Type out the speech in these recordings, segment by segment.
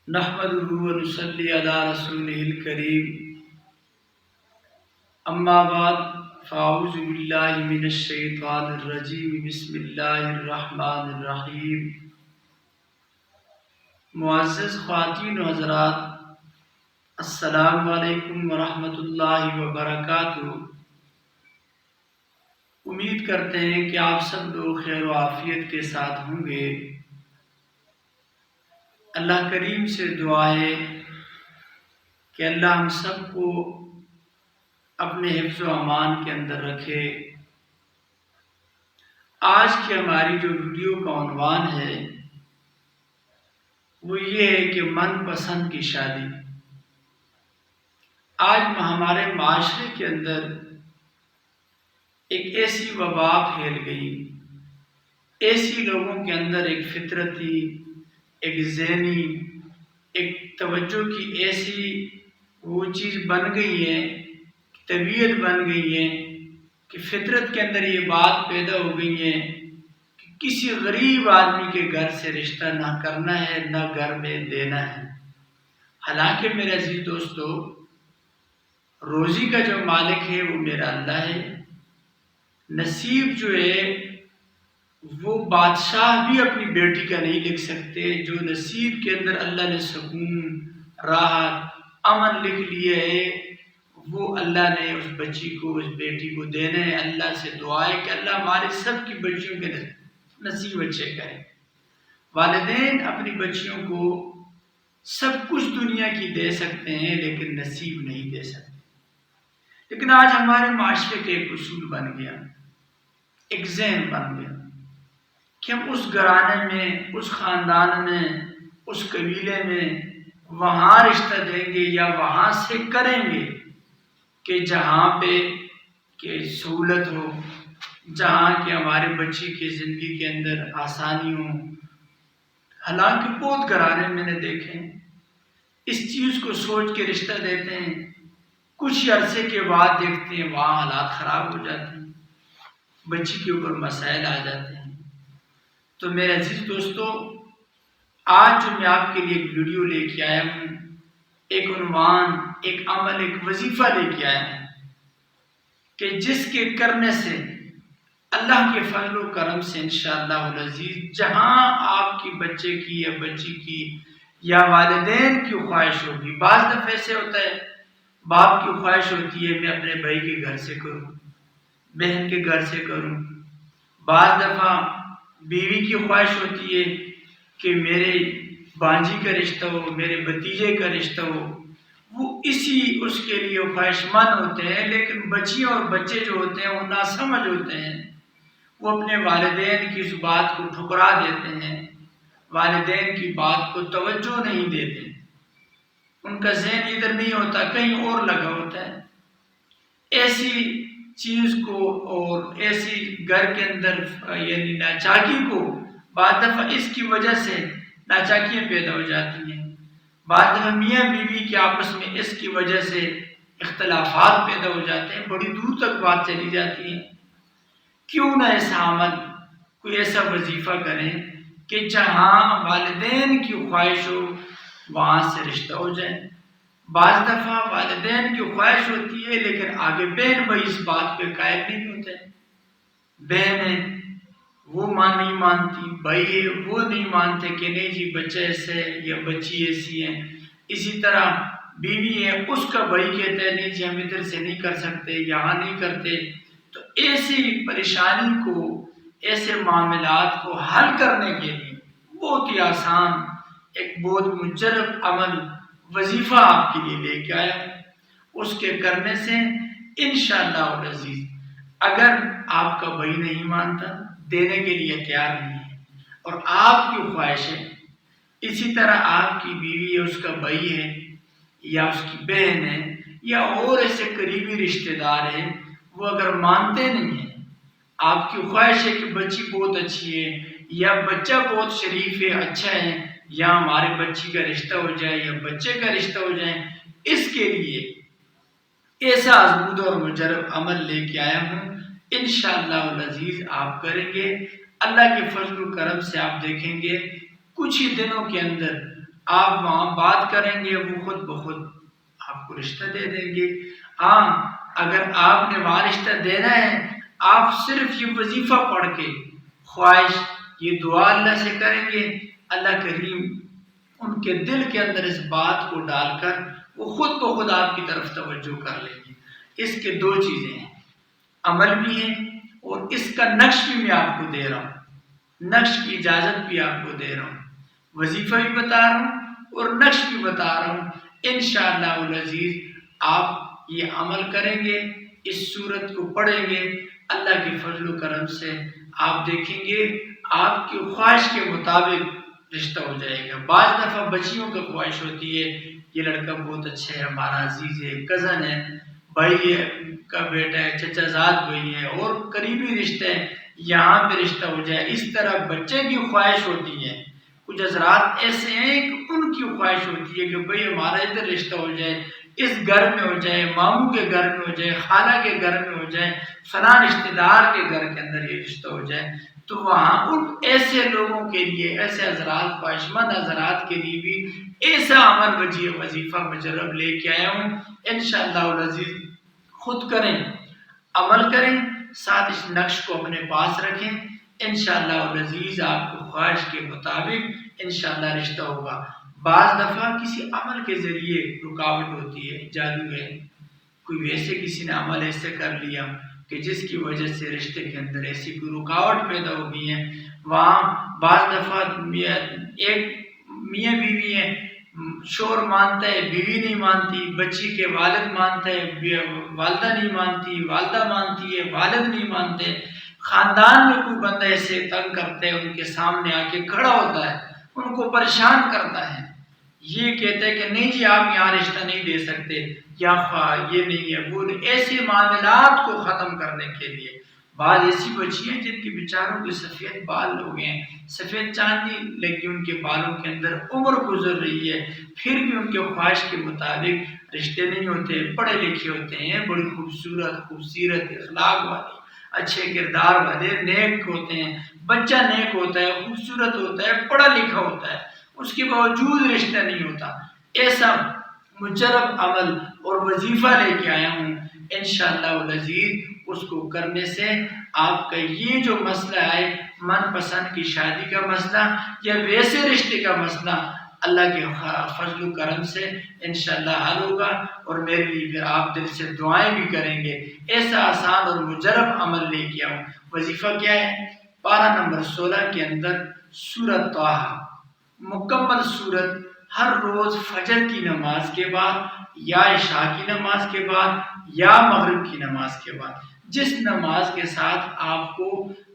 نحمده ونصلي على رسوله الكريم اما بعد فاعوذ باللہ من الشیطان الرجیم بسم اللہ الرحمن الرحیم۔ معزز خواتین و حضرات، السلام علیکم ورحمۃ اللہ وبرکاتہ۔ امید کرتے ہیں کہ آپ سب لوگ خیر و عافیت کے ساتھ ہوں گے۔ اللہ کریم سے دعا ہے کہ اللہ ہم سب کو اپنے حفظ و امان کے اندر رکھے۔ آج کی ہماری جو ویڈیو کا عنوان ہے وہ یہ ہے کہ من پسند کی شادی۔ آج ہمارے معاشرے کے اندر ایک ایسی وبا پھیل گئی، ایسی لوگوں کے اندر ایک فطرتی، ایک ذہنی، ایک توجہ کی ایسی وہ چیز بن گئی ہے، طبیعت بن گئی ہے کہ فطرت کے اندر یہ بات پیدا ہو گئی ہے کہ کسی غریب آدمی کے گھر سے رشتہ نہ کرنا ہے، نہ گھر میں دینا ہے۔ حالانکہ میرے عزیز دوستو، روزی کا جو مالک ہے وہ میرا اللہ ہے۔ نصیب جو ہے وہ بادشاہ بھی اپنی بیٹی کا نہیں لکھ سکتے۔ جو نصیب کے اندر اللہ نے سکون، راحت، امن لکھ لیے ہے وہ اللہ نے اس بچی کو، اس بیٹی کو دینا ہے۔ اللہ سے دعا ہے کہ اللہ ہمارے سب کی بچیوں کے نصیب اچھے کرے۔ والدین اپنی بچیوں کو سب کچھ دنیا کی دے سکتے ہیں لیکن نصیب نہیں دے سکتے۔ لیکن آج ہمارے معاشرے کے ایک اصول بن گیا، ایک ذہن بن گیا کہ ہم اس گھرانے میں، اس خاندان میں، اس قبیلے میں وہاں رشتہ دیں گے یا وہاں سے کریں گے کہ جہاں پہ کہ سہولت ہو، جہاں کہ ہمارے بچی کی زندگی کے اندر آسانی ہو۔ حالانکہ بہت گھرانے میں نے دیکھے اس چیز کو سوچ کے رشتہ دیتے ہیں، کچھ عرصے کے بعد دیکھتے ہیں وہاں حالات خراب ہو جاتے ہیں، بچی کے اوپر مسائل آ جاتے ہیں۔ تو میرے عزیز دوستو، آج جو میں آپ کے لیے ایک ویڈیو لے کے آیا ہوں، ایک عنوان، ایک عمل، ایک وظیفہ لے کے آیا ہوں کہ جس کے کرنے سے اللہ کے فضل و کرم سے انشاءاللہ العزیز جہاں آپ کی بچے کی یا بچی کی یا والدین کی خواہش ہوگی، بعض دفعہ ایسے ہوتا ہے باپ کی خواہش ہوتی ہے میں اپنے بھائی کے گھر سے کروں، بہن کے گھر سے کروں، بعض دفعہ بیوی کی خواہش ہوتی ہے کہ میرے بانجی کا رشتہ ہو، میرے بھتیجے کا رشتہ ہو، وہ اسی اس کے لیے خواہش مند ہوتے ہیں۔ لیکن بچیاں اور بچے جو ہوتے ہیں وہ ناسمجھ ہوتے ہیں، وہ اپنے والدین کی اس بات کو ٹھکرا دیتے ہیں، والدین کی بات کو توجہ نہیں دیتے، ان کا ذہن ادھر نہیں ہوتا، کہیں اور لگا ہوتا ہے۔ ایسی چیز کو اور ایسی گھر کے اندر یعنی ناچاکی کو بعض دفعہ اس کی وجہ سے ناچاکیاں پیدا ہو جاتی ہیں، بعض دفعہ میاں بیوی کے آپس میں اس کی وجہ سے اختلافات پیدا ہو جاتے ہیں، بڑی دور تک بات چلی جاتی ہے۔ کیوں نہ ایسا عمل، کوئی ایسا وظیفہ کریں کہ جہاں والدین کی خواہش ہو وہاں سے رشتہ ہو جائے۔ بعض دفعہ والدین کی خواہش ہوتی ہے لیکن آگے بہن بھائی اس بات پہ قائل نہیں ہوتے، بہن ہے وہ ماں نہیں مانتی، بھائی ہے وہ نہیں مانتے کہ نہیں جی بچہ ایسے ہے یا بچی ایسی ہے۔ اسی طرح بیوی ہے، اس کا بھائی کہتا ہے نہیں جی ہم ادھر سے نہیں کر سکتے، یہاں نہیں کرتے۔ تو ایسی پریشانی کو، ایسے معاملات کو حل کرنے کے لیے بہت ہی آسان ایک بہت مجرب عمل، وظیفہ آپ کے لیے لے کے آیا ہوں۔ اس کے کرنے سے انشاءاللہ العزیز اگر آپ کا بھائی نہیں مانتا، دینے کے لیے تیار نہیں ہے اور آپ کی خواہش ہے، اسی طرح آپ کی بیوی ہے، اس کا بھائی ہے یا اس کی بہن ہے یا اور ایسے قریبی رشتہ دار ہیں، وہ اگر مانتے نہیں ہیں، آپ کی خواہش ہے کہ بچی بہت اچھی ہے یا بچہ بہت شریف ہے، اچھا ہے، یا ہمارے بچی کا رشتہ ہو جائے یا بچے کا رشتہ ہو جائے، اس کے لیے ایسا آزمودہ اور مجرب عمل لے کے آیا ہوں۔ انشاءاللہ العزیز آپ کریں گے، اللہ کے فضل و کرم سے آپ دیکھیں گے کچھ ہی دنوں کے اندر آپ وہاں بات کریں گے وہ خود بخود آپ کو رشتہ دے دیں گے۔ ہاں اگر آپ نے وہاں رشتہ دینا ہے، آپ صرف یہ وظیفہ پڑھ کے خواہش یہ دعا اللہ سے کریں گے، اللہ کریم ان کے دل کے اندر اس بات کو ڈال کر وہ خود بخود آپ کی طرف توجہ کر لیں گے۔ اس کے دو چیزیں ہیں، عمل بھی ہے اور اس کا نقش بھی میں آپ کو دے رہا ہوں، نقش کی اجازت بھی آپ کو دے رہا ہوں، وظیفہ بھی بتا رہا ہوں اور نقش بھی بتا رہا ہوں۔ انشاءاللہ العزیز آپ یہ عمل کریں گے، اس صورت کو پڑھیں گے، اللہ کے فضل و کرم سے آپ دیکھیں گے آپ کی خواہش کے مطابق رشتہ ہو جائے گا۔ بعض دفعہ بچیوں کی خواہش ہوتی ہے یہ لڑکا بہت اچھا ہے، ہمارا عزیز ہے، کزن ہے، بھائی کا بیٹا ہے، چچا زاد بھائی ہے اور قریبی رشتے ہیں، یہاں پہ رشتہ ہو جائے۔ اس طرح بچے کی خواہش ہوتی ہے، کچھ حضرات ایسے ہیں کہ ان کی خواہش ہوتی ہے کہ بھئی ہمارا ادھر رشتہ ہو جائے، اس گھر میں ہو جائے، ماموں کے گھر میں ہو جائے، خالہ کے گھر میں ہو جائے، فلاں رشتہ دار کے گھر کے اندر یہ رشتہ ہو جائے۔ تو وہاں ان ایسے لوگوں کے لیے، ایسے حضرات، خواہش مند حضرات کے لیے بھی ایسا عمل وظیفہ مجرب لے کے آیا ہوں۔ انشاءاللہ العزیز خود کریں، عمل کریں، ساتھ اس نقش کو اپنے پاس رکھیں، انشاءاللہ العزیز آپ کو خواہش کے مطابق انشاءاللہ رشتہ ہوگا۔ بعض دفعہ کسی عمل کے ذریعے رکاوٹ ہوتی ہے، جادو ہے، کوئی ویسے کسی نے عمل ایسے کر لیا کہ جس کی وجہ سے رشتے کے اندر ایسی کوئی رکاوٹ پیدا ہو گئی ہے۔ وہاں بعض دفعہ ایک میاں بیوی ہے، شوہر مانتا ہے، بیوی نہیں مانتی، بچی کے والد مانتا ہے، والدہ نہیں مانتی، والدہ مانتی ہے، والد نہیں مانتے، خاندان میں کوئی بندہ ایسے تنگ کرتا ہے، ان کے سامنے آ کے کھڑا ہوتا ہے، ان کو پریشان کرتا ہے، یہ کہتے ہیں کہ نہیں جی آپ یہاں رشتہ نہیں دے سکتے، یا یہ نہیں ہے وہ نہیں، ایسے معاملات کو ختم کرنے کے لیے بعض ایسی بچی ہیں جن کے بیچاروں کے سفید بال ہو گئے ہیں، سفید چاندی لگی ان کے بالوں کے اندر، عمر گزر رہی ہے، پھر بھی ان کے خواہش کے مطابق رشتے نہیں ہوتے، پڑھے لکھے ہوتے ہیں، بڑی خوبصورت اخلاق والے، اچھے کردار والے، نیک ہوتے ہیں، بچہ نیک ہوتا ہے، خوبصورت ہوتا ہے، پڑھا لکھا ہوتا ہے، اس کے باوجود رشتہ نہیں ہوتا۔ ایسا مجرب عمل اور وظیفہ لے کے آیا ہوں، انشاءاللہ العزیز اس کو کرنے سے آپ کا یہ جو مسئلہ ہے، من پسند کی شادی کا مسئلہ یا ویسے رشتے کا مسئلہ، اللہ کے فضل و کرم سے انشاءاللہ حل ہوگا، اور میرے لیے پھر آپ دل سے دعائیں بھی کریں گے۔ ایسا آسان اور مجرب عمل لے کے آؤں۔ وظیفہ کیا ہے؟ پارہ نمبر 16 کے اندر سورۃ طٰہٰ، مکمل سورت، ہر روز فجر کی نماز کے بعد یا عشاء کی نماز کے بعد یا مغرب کی نماز کے بعد، جس نماز کے ساتھ آپ کو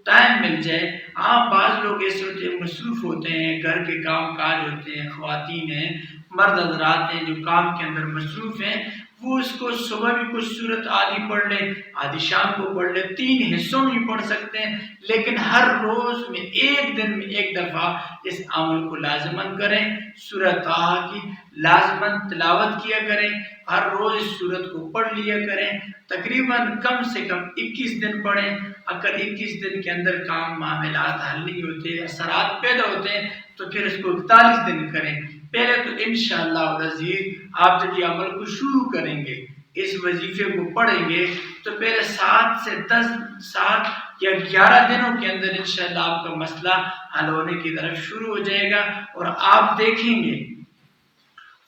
ٹائم مل جائے۔ آپ بعض لوگ ایسے ہوتے ہیں مصروف ہوتے ہیں، گھر کے کام کاج ہوتے ہیں، خواتین ہیں، مرد حضرات ہیں جو کام کے اندر مصروف ہیں، وہ اس کو صبح بھی کچھ صورت آدھی پڑھ لیں، آدھی شام کو پڑھ لیں، 3 حصوں میں پڑھ سکتے ہیں، لیکن ہر روز میں ایک دن میں ایک دفعہ اس عمل کو لازماً کریں، سورۃ طٰہٰ کی لازماً تلاوت کیا کریں، ہر روز اس سورت کو پڑھ لیا کریں، تقریباً کم سے کم 21 دن پڑھیں۔ اگر 21 دن کے اندر کام معاملات حل نہیں ہوتے، اثرات پیدا ہوتے ہیں، تو پھر اس کو 41 دن کریں۔ پہلے تو انشاءاللہ العزیز آپ جب یہ عمل کو شروع کریں گے، اس وظیفے کو پڑھیں گے، تو پہلے 7 سے 10 7 یا 11 دنوں کے اندر انشاءاللہ آپ کا مسئلہ حل ہونے کی طرف شروع ہو جائے گا، اور آپ دیکھیں گے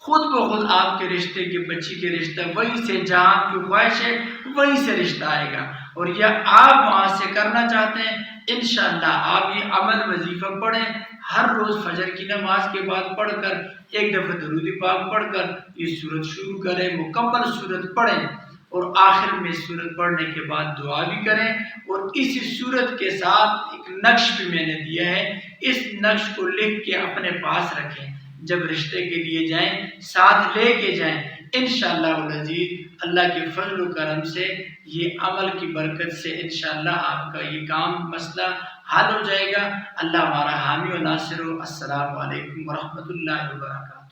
خود بخود آپ کے رشتے کے بچی کے رشتہ وہیں سے، جہاں آپ کی خواہش ہے وہیں سے رشتہ آئے گا، اور یا آپ وہاں سے کرنا چاہتے ہیں، انشاءاللہ آپ یہ عمل وظیفہ پڑھیں، ہر روز فجر کی نماز کے بعد پڑھ کر ایک دفعہ درود پاک پڑھ کر یہ سورت شروع کریں، مکمل سورت پڑھیں، اور آخر میں سورت پڑھنے کے بعد دعا بھی کریں، اور اسی سورت کے ساتھ ایک نقش بھی میں نے دیا ہے، اس نقش کو لکھ کے اپنے پاس رکھیں، جب رشتے کے لیے جائیں ساتھ لے کے جائیں، انشاءاللہ العزیز اللہ کے فضل و کرم سے یہ عمل کی برکت سے انشاءاللہ آپ کا یہ کام مسئلہ حل ہو جائے گا۔ اللہ ہمارا حامی و ناصر ہو۔ السلام علیکم ورحمۃ اللہ وبرکاتہ۔